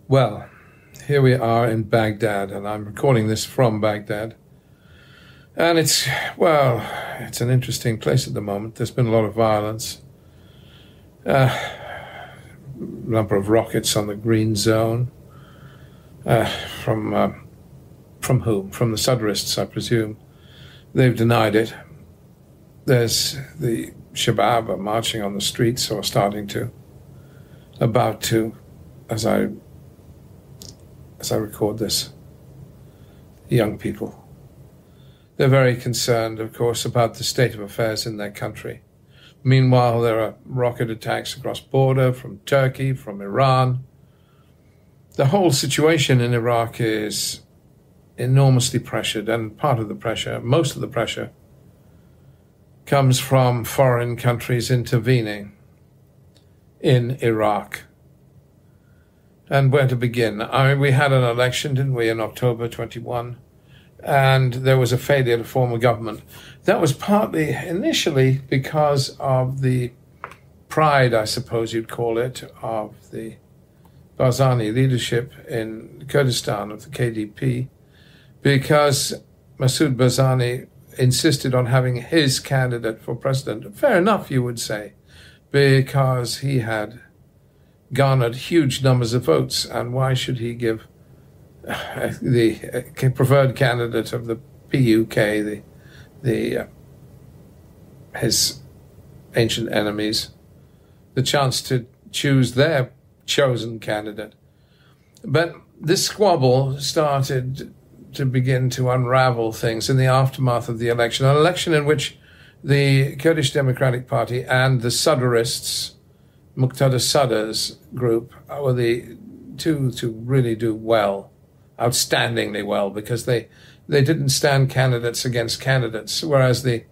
Well, here we are in Baghdad, and I'm recording this from Baghdad. And it's an interesting place at the moment. There's been a lot of violence. Number of rockets on the green zone. From whom? From the Sadrists, I presume. They've denied it. There's the Shabab are marching on the streets, or starting to, about to, as I record this, young people. They're very concerned, of course, about the state of affairs in their country. Meanwhile, there are rocket attacks across border from Turkey, from Iran. The whole situation in Iraq is enormously pressured, and part of the pressure, most of the pressure, comes from foreign countries intervening in Iraq. And where to begin? We had an election, didn't we, in October 21, and there was a failure to form a government. That was partly, initially, because of the pride, I suppose you'd call it, of the Barzani leadership in Kurdistan of the KDP, because Masoud Barzani insisted on having his candidate for president. Fair enough, you would say, because he had garnered huge numbers of votes, and why should he give the preferred candidate of the PUK, his ancient enemies, the chance to choose their chosen candidate? But this squabble started to begin to unravel things in the aftermath of the election, an election in which the Kurdish Democratic Party and the Sadrists, Muqtada Sadr's group, were the two to really do well, outstandingly well, because they didn't stand candidates against candidates, whereas the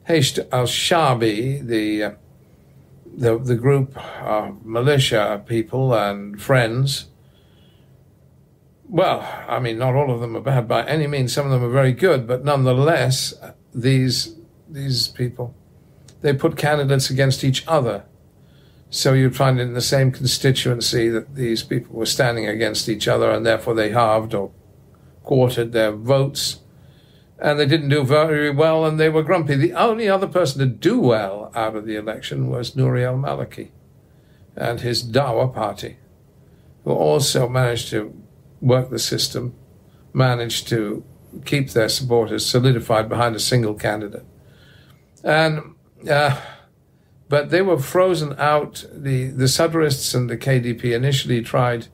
Hashd al-Shabi, the group of militia people and friends, well, I mean, not all of them are bad by any means. Some of them are very good, but nonetheless, these people, they put candidates against each other. So you'd find in the same constituency that these people were standing against each other, and therefore they halved or quartered their votes. And they didn't do very well, and they were grumpy. The only other person to do well out of the election was Nouri al-Maliki and his Dawa party, who also managed to work the system, managed to keep their supporters solidified behind a single candidate. And but they were frozen out. The Sadrists and the KDP initially tried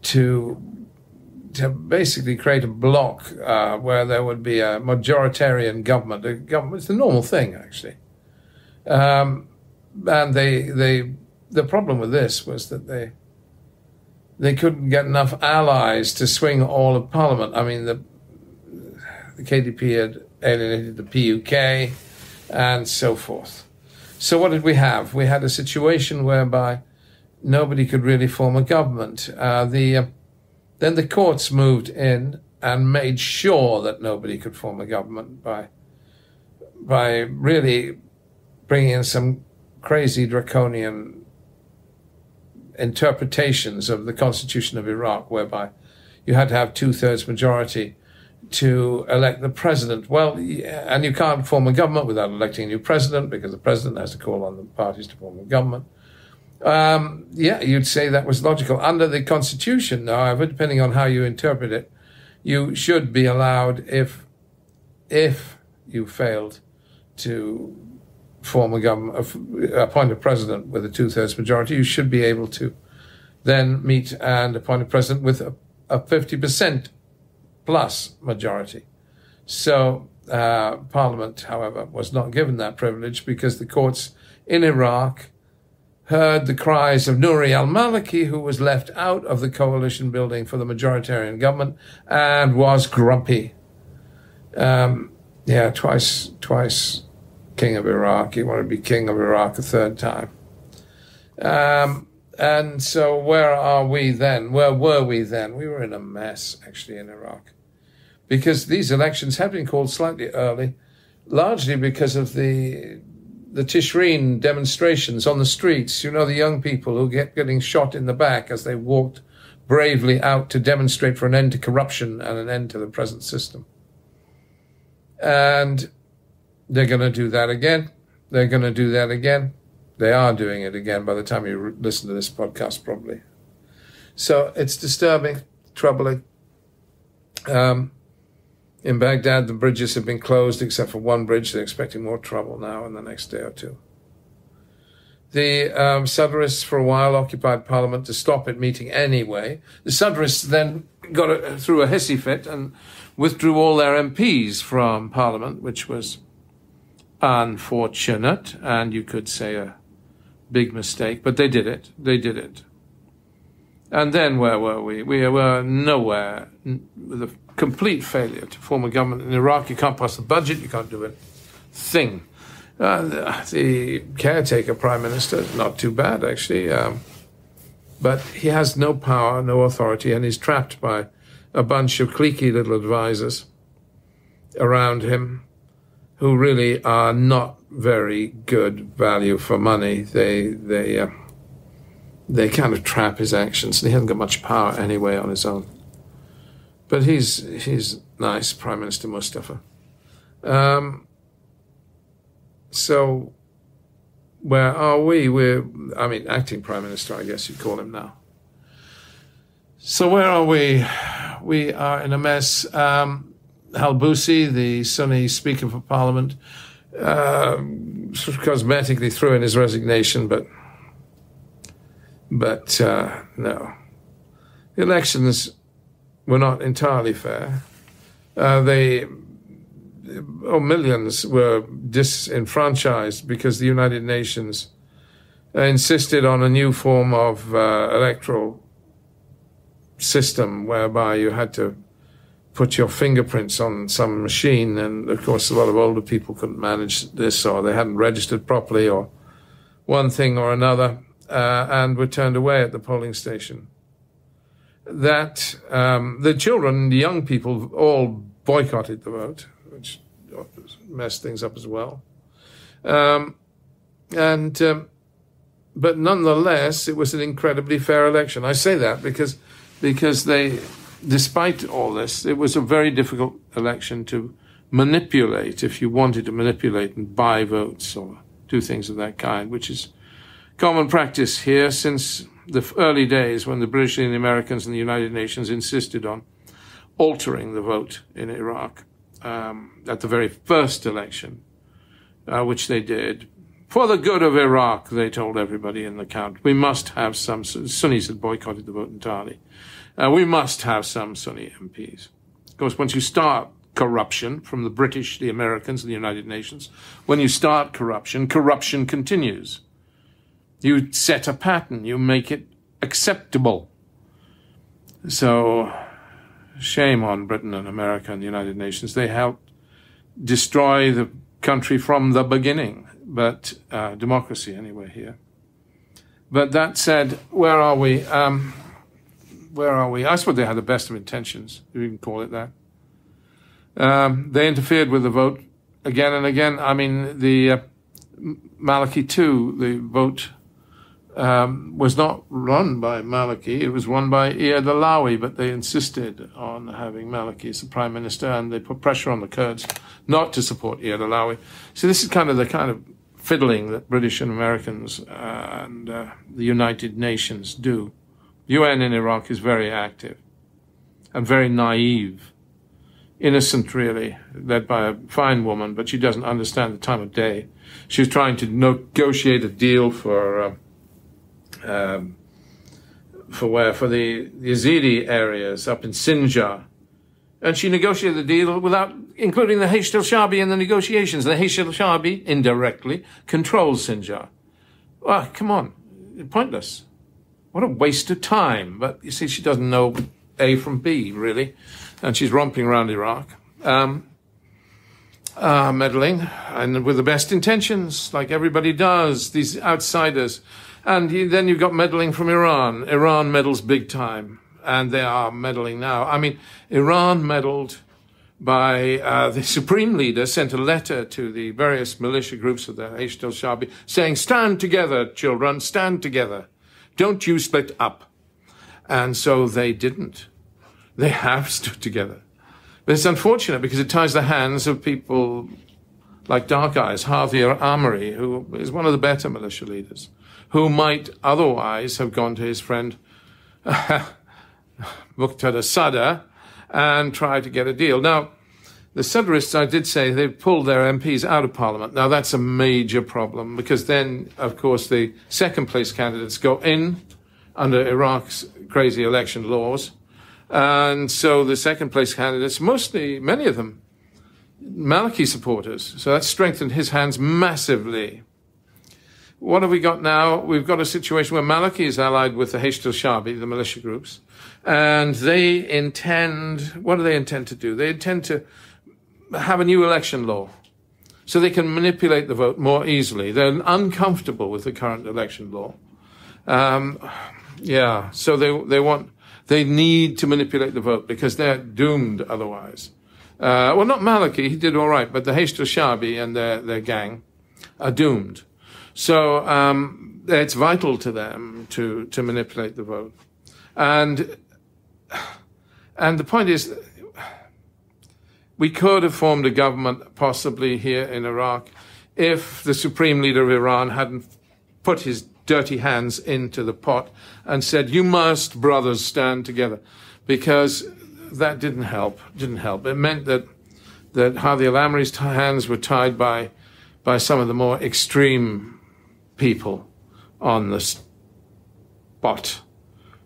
to basically create a bloc where there would be a majoritarian government. It's the normal thing, actually. And the problem with this was that they couldn't get enough allies to swing all of Parliament. I mean, the KDP had alienated the PUK and so forth. So what did we have? We had a situation whereby nobody could really form a government. Then the courts moved in and made sure that nobody could form a government by really bringing in some crazy draconian interpretations of the Constitution of Iraq, whereby you had to have 2/3 majority to elect the president. Well, and you can't form a government without electing a new president, because the president has to call on the parties to form a government. You'd say that was logical. Under the Constitution, however, depending on how you interpret it, you should be allowed, if you failed to form a government, appoint a president with a 2/3 majority, you should be able to then meet and appoint a president with a 50% plus majority. So Parliament, however, was not given that privilege, because the courts in Iraq heard the cries of Nouri al-Maliki, who was left out of the coalition building for the majoritarian government and was grumpy. Twice king of Iraq. He wanted to be king of Iraq a third time. And so where are we then? Where were we then? We were in a mess, actually, in Iraq, because these elections had been called slightly early, largely because of the Tishreen demonstrations on the streets. You know, the young people who getting shot in the back as they walked bravely out to demonstrate for an end to corruption and an end to the present system. And they're going to do that again. They're going to do that again. They are doing it again by the time you listen to this podcast, probably. So it's disturbing, troubling. In Baghdad, the bridges have been closed except for one bridge. They're expecting more trouble now in the next day or two. The Sadrists for a while occupied Parliament to stop it meeting anyway. The Sadrists then threw a hissy fit and withdrew all their MPs from Parliament, which was unfortunate, and you could say a big mistake, but they did it. They did it. And then where were we? We were nowhere, with a complete failure to form a government in Iraq. You can't pass the budget, you can't do a thing. The caretaker prime minister, not too bad actually, but he has no power, no authority, and he's trapped by a bunch of cliquey little advisors around him who really are not very good value for money. They kind of trap his actions, and he hasn't got much power anyway on his own. But he's nice, Prime Minister Mustafa. So where are we? Acting Prime Minister, I guess you'd call him now. So where are we? We are in a mess. Halbusi, the Sunni Speaker for Parliament, sort of cosmetically threw in his resignation, but no. The elections were not entirely fair. Millions were disenfranchised because the United Nations insisted on a new form of electoral system whereby you had to put your fingerprints on some machine, and of course a lot of older people couldn't manage this, or they hadn't registered properly, or one thing or another, and were turned away at the polling station. That the children, the young people, all boycotted the vote, which messed things up as well. But nonetheless, it was an incredibly fair election. I say that because they, despite all this, it was a very difficult election to manipulate, if you wanted to manipulate and buy votes or do things of that kind, which is common practice here since the early days when the British and the Americans and the United Nations insisted on altering the vote in Iraq at the very first election, which they did. For the good of Iraq, they told everybody in the count, we must have some. Sunnis had boycotted the vote entirely. We must have some Sunni MPs. Of course, once you start corruption from the British, the Americans, and the United Nations, when you start corruption, corruption continues. You set a pattern, you make it acceptable. So, shame on Britain and America and the United Nations. They helped destroy the country from the beginning, but democracy anyway here. But that said, where are we? Where are we? I suppose they had the best of intentions, if you can call it that. They interfered with the vote again and again. I mean, the Maliki II, the vote was not run by Maliki. It was won by Iyad Allawi, but they insisted on having Maliki as the prime minister, and they put pressure on the Kurds not to support Iyad Allawi. So this is kind of fiddling that British and Americans and the United Nations do. UN in Iraq is very active and very naive, innocent really, led by a fine woman, but she doesn't understand the time of day. She was trying to negotiate a deal for the Yazidi areas up in Sinjar. And she negotiated the deal without including the Hashd al-Shabi in the negotiations. The Hashd al-Shabi, indirectly, controls Sinjar. Well, come on, pointless. What a waste of time. But you see, she doesn't know A from B, really. And she's romping around Iraq, meddling, and with the best intentions, like everybody does, these outsiders. And then you've got meddling from Iran. Iran meddles big time, and they are meddling now. I mean, Iran meddled by the supreme leader sent a letter to the various militia groups of the Hashd al-Shabi saying, stand together, children, stand together. Don't you split up. And so they didn't. They have stood together. But it's unfortunate because it ties the hands of people like Dark Eyes, Javier Amory, who is one of the better militia leaders, who might otherwise have gone to his friend Muqtada Sadr and tried to get a deal. Now, the Sadrists, I did say, they've pulled their MPs out of Parliament. Now, that's a major problem because then, of course, the second-place candidates go in under Iraq's crazy election laws. And so the second-place candidates, many of them, Maliki supporters. So that's strengthened his hands massively. What have we got now? We've got a situation where Maliki is allied with the Hashd al-Shabi, the militia groups, and they intend, what do they intend to do? They intend to have a new election law so they can manipulate the vote more easily. They're uncomfortable with the current election law. So they need to manipulate the vote because they're doomed otherwise. Well, not Maliki, he did all right, but the Hashd al-Shabi and their gang are doomed. So it's vital to them to manipulate the vote. And the point is, we could have formed a government possibly here in Iraq if the supreme leader of Iran hadn't put his dirty hands into the pot and said, you must, brothers, stand together. Because that didn't help. It meant that Hadi al-Amri's hands were tied by some of the more extreme people on the spot.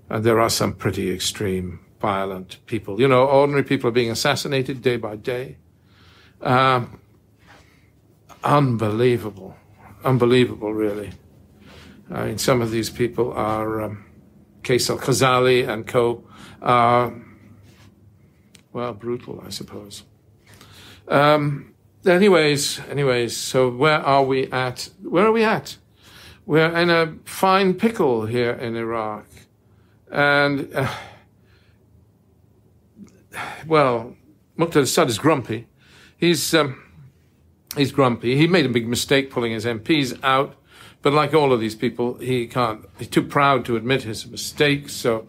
And there are some pretty extreme, violent people. You know, ordinary people are being assassinated day by day. Unbelievable, really. I mean, some of these people are, Qais al-Khazali and co, well, brutal, I suppose. Anyways, so where are we at? We're in a fine pickle here in Iraq. And, well, Muqtada Sadr is grumpy. He's grumpy. He made a big mistake pulling his MPs out. But like all of these people, he's too proud to admit his mistakes. So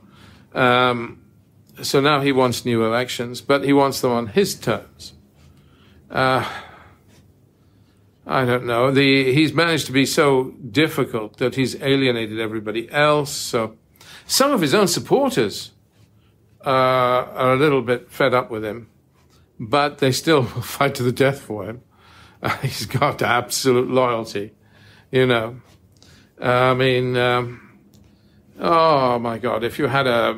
now he wants new elections, but he wants them on his terms. I don't know. He's managed to be so difficult that he's alienated everybody else. So some of his own supporters are a little bit fed up with him, but they still will fight to the death for him. He's got absolute loyalty, you know. I mean, oh my God, if you had a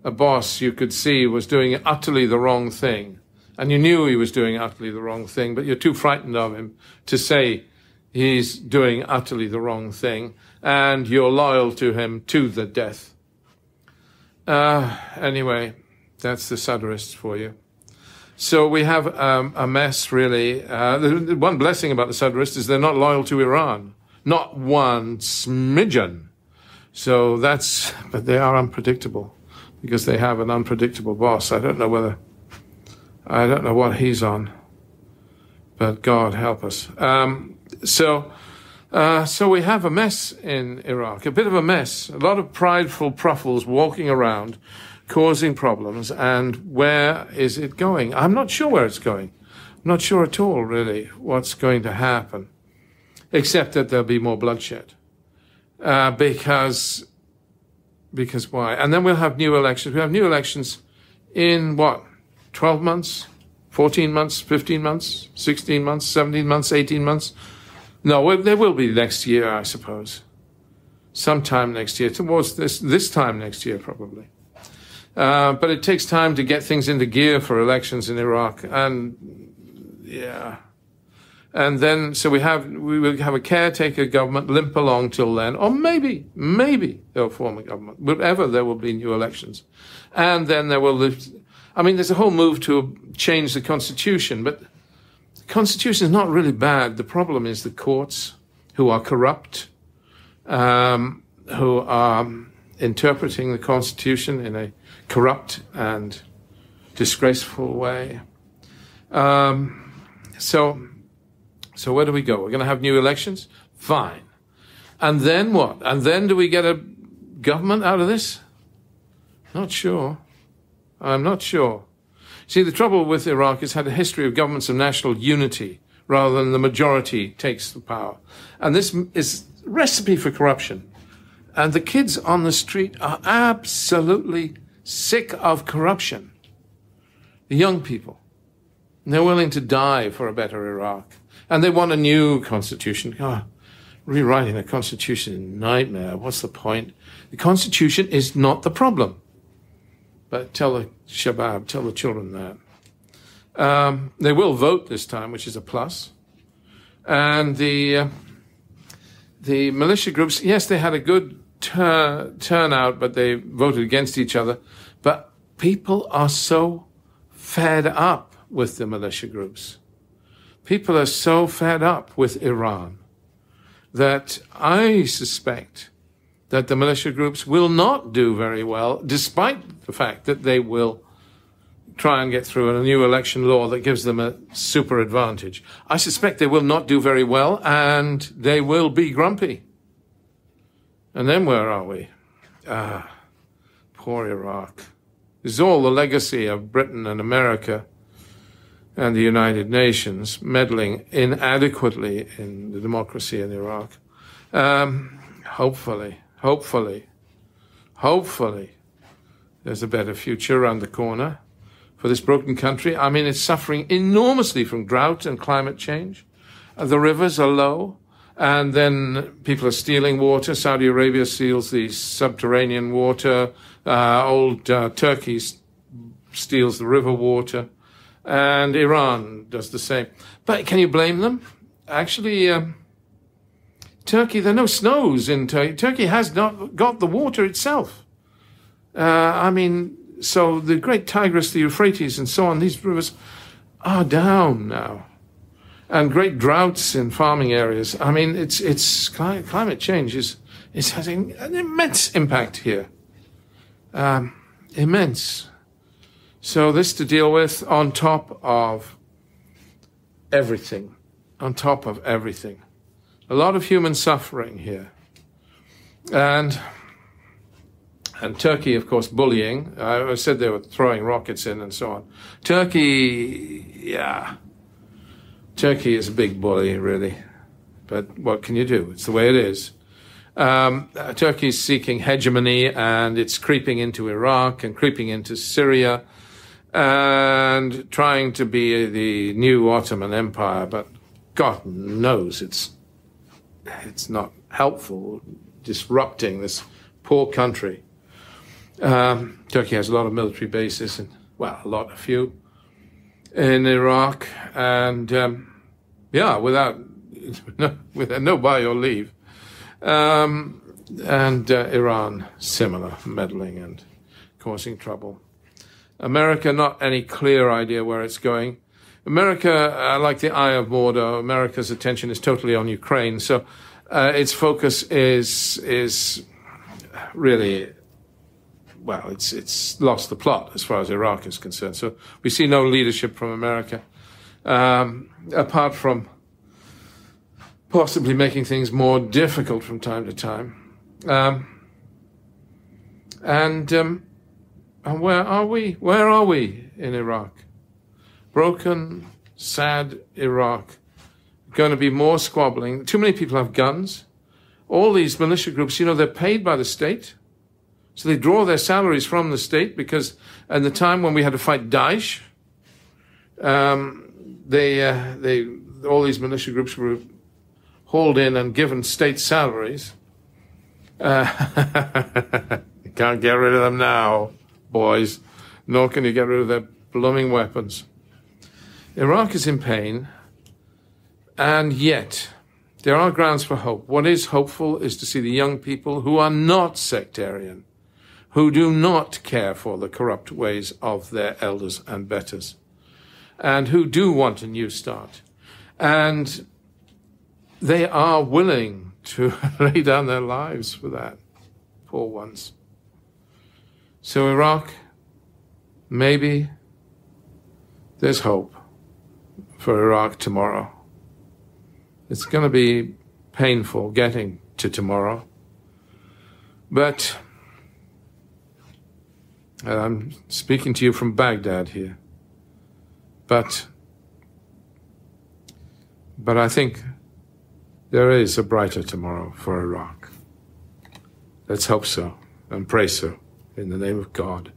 boss you could see was doing utterly the wrong thing, and you knew he was doing utterly the wrong thing, but you're too frightened of him to say he's doing utterly the wrong thing, and you're loyal to him to the death. Anyway, that's the Sadrists for you. So we have a mess, really. The one blessing about the Sadrists is they're not loyal to Iran. Not one smidgen. So but they are unpredictable because they have an unpredictable boss. I don't know what he's on, but God help us. So we have a mess in Iraq, a bit of a mess, a lot of prideful pruffles walking around, causing problems. And where is it going? I'm not sure where it's going. I'm not sure at all, really, what's going to happen, except that there'll be more bloodshed. Because why? And then we'll have new elections. We have new elections in what? 12 months? 14 months? 15 months? 16 months? 17 months? 18 months? No, there will be next year, I suppose. Sometime next year, towards this time next year, probably. But it takes time to get things into gear for elections in Iraq. And, yeah. And then, so we will have a caretaker government, limp along till then. Or maybe they'll form a government. Whatever, there will be new elections. And then there will, there's a whole move to change the constitution, but the constitution is not really bad. The problem is the courts, who are corrupt, who are interpreting the constitution in a corrupt and disgraceful way. So where do we go? We're going to have new elections? Fine. And then what? And then do we get a government out of this? Not sure. I'm not sure. See, the trouble with Iraq is had a history of governments of national unity rather than the majority takes the power. And this is a recipe for corruption. And the kids on the street are absolutely sick of corruption. The young people. And they're willing to die for a better Iraq. And they want a new constitution. Oh, rewriting the constitution is a nightmare. What's the point? The constitution is not the problem. But tell the Shabab, tell the children that. They will vote this time, which is a plus. And the militia groups, yes, they had a good turnout, but they voted against each other. But people are so fed up with the militia groups. People are so fed up with Iran that I suspect that the militia groups will not do very well, despite the fact that they will try and get through a new election law that gives them a super advantage. I suspect they will not do very well, and they will be grumpy. And then where are we? Poor Iraq. This is all the legacy of Britain and America and the United Nations meddling inadequately in the democracy in Iraq. Hopefully, there's a better future around the corner for this broken country. I mean, it's suffering enormously from drought and climate change. The rivers are low, and then people are stealing water. Saudi Arabia steals the subterranean water. Turkey steals the river water, and Iran does the same. But can you blame them? Actually, Turkey, there are no snows in Turkey. Turkey has not got the water itself. I mean, so the great Tigris, the Euphrates, and so on, these rivers are down now. And great droughts in farming areas. I mean, it's climate change is having an immense impact here. Immense. So this to deal with on top of everything. On top of everything. A lot of human suffering here. And Turkey, of course, bullying. I said they were throwing rockets in and so on. Turkey is a big bully, really. But what can you do? It's the way it is. Turkey is seeking hegemony, and it's creeping into Iraq and creeping into Syria and trying to be the new Ottoman Empire. But God knows it's not helpful, disrupting this poor country. Turkey has a lot of military bases, a few in Iraq, and without no by your leave, and Iran similar, meddling and causing trouble. America, not any clear idea where it's going. America, like the Eye of Mordor, America's attention is totally on Ukraine, so its focus is really, it's lost the plot as far as Iraq is concerned. So we see no leadership from America, apart from possibly making things more difficult from time to time. And where are we? Where are we in Iraq? Broken, sad Iraq. Going to be more squabbling. Too many people have guns. All these militia groups, they're paid by the state. So they draw their salaries from the state because at the time when we had to fight Daesh, all these militia groups were hauled in and given state salaries. You can't get rid of them now, boys. Nor can you get rid of their blooming weapons. Iraq is in pain, and yet there are grounds for hope. What is hopeful is to see the young people who are not sectarian, who do not care for the corrupt ways of their elders and betters, and who do want a new start. And they are willing to lay down their lives for that, poor ones. So Iraq, maybe there's hope for Iraq tomorrow. It's going to be painful getting to tomorrow, but I'm speaking to you from Baghdad here. But I think there is a brighter tomorrow for Iraq. Let's hope so and pray so in the name of God.